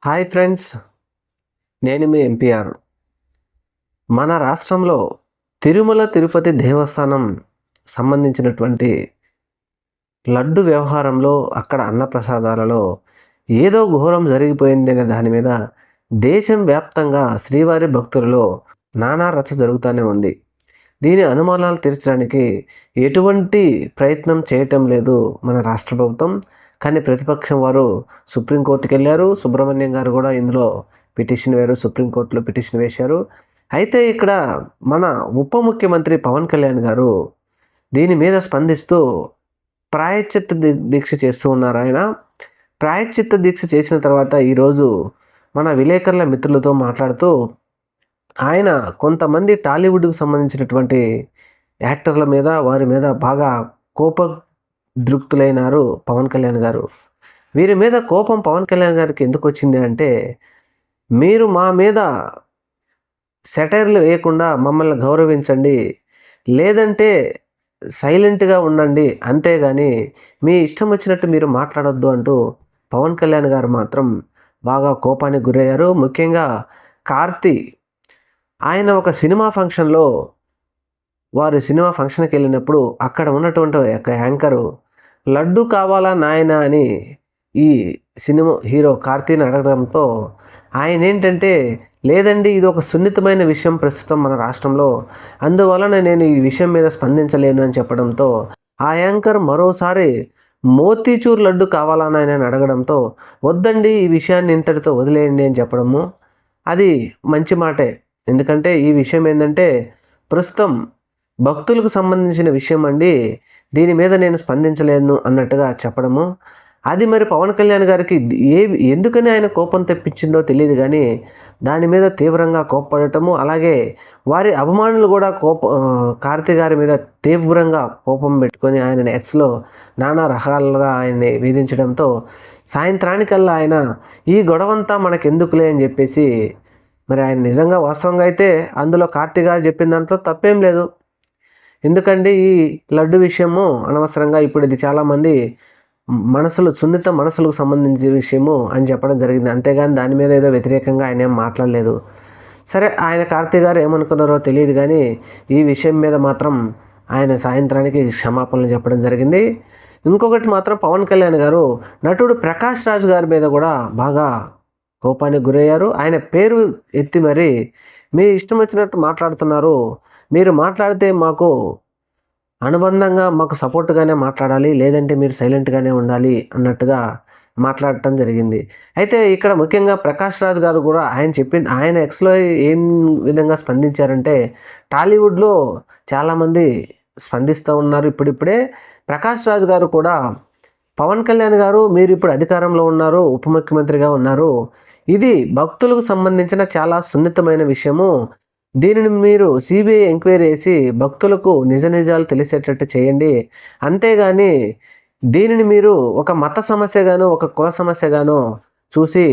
Hi friends, నేను మీ MPR. మన రాష్ట్రంలో తిరుమల తిరుపతి దేవస్థానం సంబంధించినటువంటి లడ్డు వ్యవహారంలో అక్కడ అన్నప్రసాదాలలో ఏదో ఘోరం జరిగిపోయిందనే దాని మీద దేశం వ్యాప్తంగా శ్రీవారి భక్తులలో నానా రచ్చ జరుగుతూనే ఉంది. దీని అనుమానాలు తీర్చడానికి ఎటువంటి ప్రయత్నం చేయటం లేదు మన రాష్ట్ర ప్రభుత్వం. కానీ ప్రతిపక్షం వారు సుప్రీంకోర్టుకి వెళ్ళారు. సుబ్రహ్మణ్యం గారు కూడా ఇందులో పిటిషన్ సుప్రీంకోర్టులో పిటిషన్ వేశారు. అయితే ఇక్కడ మన ఉప ముఖ్యమంత్రి పవన్ కళ్యాణ్ గారు దీని మీద స్పందిస్తూ ప్రాయశ్చిత్త దీక్ష చేస్తూ ఉన్నారు. ఆయన ప్రాయశ్చిత్త దీక్ష చేసిన తర్వాత ఈరోజు మన విలేకరుల మిత్రులతో మాట్లాడుతూ ఆయన కొంతమంది టాలీవుడ్కు సంబంధించినటువంటి యాక్టర్ల మీద వారి మీద బాగా కోపద్రుక్తులైనారు పవన్ కళ్యాణ్ గారు. వీరి మీద కోపం పవన్ కళ్యాణ్ గారికి ఎందుకు వచ్చింది అంటే, మీరు మా మీద సెటైర్లు వేయకుండా మమ్మల్ని గౌరవించండి, లేదంటే సైలెంట్గా ఉండండి, అంతేగాని మీ ఇష్టం వచ్చినట్టు మీరు మాట్లాడొద్దు అంటూ పవన్ కళ్యాణ్ గారు మాత్రం బాగా కోపానికి గురయ్యారు. ముఖ్యంగా కార్తీ ఆయన ఒక సినిమా ఫంక్షన్లో వారు సినిమా ఫంక్షన్కి వెళ్ళినప్పుడు అక్కడ ఉన్నటువంటి ఒక యాంకరు లడ్డు కావాలా నాయనా అని ఈ సినిమా హీరో కార్తీని అడగడంతో ఆయన ఏంటంటే, లేదండి ఇది ఒక సున్నితమైన విషయం ప్రస్తుతం మన రాష్ట్రంలో, అందువలన నేను ఈ విషయం మీద స్పందించలేను అని చెప్పడంతో ఆ యాంకర్ మరోసారి మోతీచూర్ లడ్డు కావాలా నాయన అని అడగడంతో, వద్దండి ఈ విషయాన్ని ఇంతటితో వదిలేయండి అని చెప్పడము అది మంచి మాటే. ఎందుకంటే ఈ విషయం ఏంటంటే ప్రస్తుతం భక్తులకు సంబంధించిన విషయం అండి, దీని మీద నేను స్పందించలేను అన్నట్టుగా చెప్పడము అది మరి పవన్ కళ్యాణ్ గారికి ఎందుకని ఆయన కోపం తెప్పించిందో తెలియదు. కానీ దాని మీద తీవ్రంగా కోప్పడటము, అలాగే వారి అభిమానులు కూడా కార్తీ గారి మీద తీవ్రంగా కోపం పెట్టుకొని ఆయన ఎక్స్లో నానా రకాలుగా ఆయన్ని వేధించడంతో సాయంత్రానికల్లా ఆయన ఈ గొడవంతా మనకెందుకులే అని చెప్పేసి, మరి ఆయన నిజంగా వాస్తవంగా అయితే అందులో కార్తీ గారు చెప్పిన దాంట్లో తప్పేం లేదు. ఎందుకంటే ఈ లడ్డు విషయము అనవసరంగా ఇప్పుడు ఇది చాలామంది సున్నిత మనసులకు సంబంధించిన విషయము అని చెప్పడం జరిగింది. అంతేగాని దాని మీద ఏదో వ్యతిరేకంగా ఆయన ఏం మాట్లాడలేదు. సరే, ఆయన కార్తీ గారు ఏమనుకున్నారో తెలియదు, కానీ ఈ విషయం మీద మాత్రం ఆయన సాయంత్రానికి క్షమాపణలు చెప్పడం జరిగింది. ఇంకొకటి మాత్రం పవన్ కళ్యాణ్ గారు నటుడు ప్రకాష్ రాజ్ గారి మీద కూడా బాగా కోపానికి గురయ్యారు. ఆయన పేరు ఎత్తి మరి మీ ఇష్టం వచ్చినట్టు మాట్లాడుతున్నారు, మీరు మాట్లాడితే మాకు అనుబంధంగా మాకు సపోర్ట్గానే మాట్లాడాలి, లేదంటే మీరు సైలెంట్గానే ఉండాలి అన్నట్టుగా మాట్లాడటం జరిగింది. అయితే ఇక్కడ ముఖ్యంగా ప్రకాష్ రాజ్ గారు కూడా ఆయన ఎక్స్లో ఏం విధంగా స్పందించారంటే, టాలీవుడ్లో చాలామంది స్పందిస్తూ ఉన్నారు. ఇప్పుడిప్పుడే ప్రకాష్ రాజ్ గారు కూడా పవన్ కళ్యాణ్ గారు మీరు ఇప్పుడు అధికారంలో ఉన్నారు, ఉప ముఖ్యమంత్రిగా ఉన్నారు, ఇది భక్తులకు సంబంధించిన చాలా సున్నితమైన విషయము, దీనిని మీరు సిబిఐ ఎంక్వైరీ చేసి భక్తులకు నిజాలు తెలిసేటట్టు చేయండి, అంతేగాని దీనిని మీరు ఒక మత సమస్యగానో ఒక కుల సమస్యగానో చూసి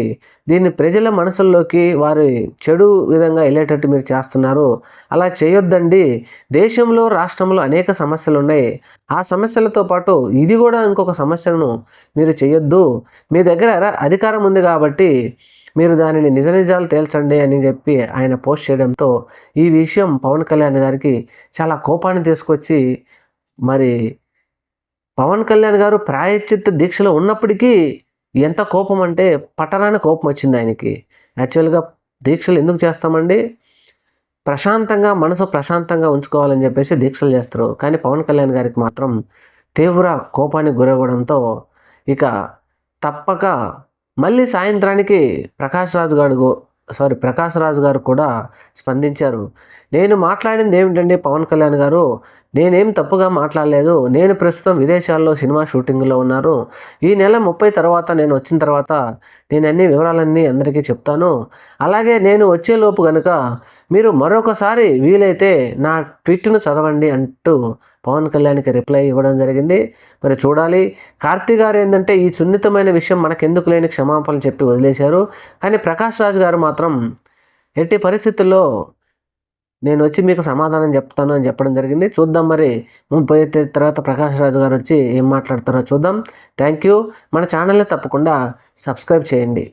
దీన్ని ప్రజల మనసుల్లోకి వారి చెడు విధంగా వెళ్ళేటట్టు మీరు చేస్తున్నారు. అలా చేయొద్దండి. దేశంలో రాష్ట్రంలో అనేక సమస్యలు ఉన్నాయి, ఆ సమస్యలతో పాటు ఇది కూడా ఇంకొక సమస్యను మీరు చేయొద్దు. మీ దగ్గర అధికారం ఉంది కాబట్టి మీరు దానిని నిజాలు తేల్చండి అని చెప్పి ఆయన పోస్ట్ చేయడంతో ఈ విషయం పవన్ కళ్యాణ్ గారికి చాలా కోపాన్ని తీసుకొచ్చి, మరి పవన్ కళ్యాణ్ గారు ప్రాయశ్చిత్త దీక్షలో ఉన్నప్పటికీ ఎంత కోపం అంటే పట్టరాని కోపం వచ్చింది ఆయనకి. యాక్చువల్గా దీక్షలు ఎందుకు చేస్తామండి, మనసు ప్రశాంతంగా ఉంచుకోవాలని చెప్పేసి దీక్షలు చేస్తారు. కానీ పవన్ కళ్యాణ్ గారికి మాత్రం తీవ్ర కోపానికి గురవ్వడంతో ఇక తప్పక మళ్ళీ సాయంత్రానికి ప్రకాష్ రాజ్ గారు కూడా స్పందించారు. నేను మాట్లాడింది ఏమిటండి పవన్ కళ్యాణ్ గారు, నేనేం తప్పుగా మాట్లాడలేదు, నేను ప్రస్తుతం విదేశాల్లో సినిమా షూటింగ్లో ఉన్నాను, ఈ నెల 30 తర్వాత నేను వచ్చిన తర్వాత నేను అన్ని వివరాలన్నీ అందరికీ చెప్తాను, అలాగే నేను వచ్చేలోపు కనుక మీరు మరొకసారి వీలైతే నా ట్వీట్ను చదవండి అంటూ పవన్ కళ్యాణ్కి రిప్లై ఇవ్వడం జరిగింది. మరి చూడాలి. కార్తీ గారు ఏంటంటే ఈ సున్నితమైన విషయం మనకెందుకు లేని క్షమాపణలు చెప్పి వదిలేశారు. కానీ ప్రకాష్ రాజ్ గారు మాత్రం ఎట్టి పరిస్థితుల్లో నేను వచ్చి మీకు సమాధానం చెప్తాను అని చెప్పడం జరిగింది. చూద్దాం మరి 30 తర్వాత ప్రకాష్ రాజ్ గారు వచ్చి ఏం మాట్లాడతారో చూద్దాం. Thank you. మన ఛానల్ని తప్పకుండా సబ్స్క్రైబ్ చేయండి.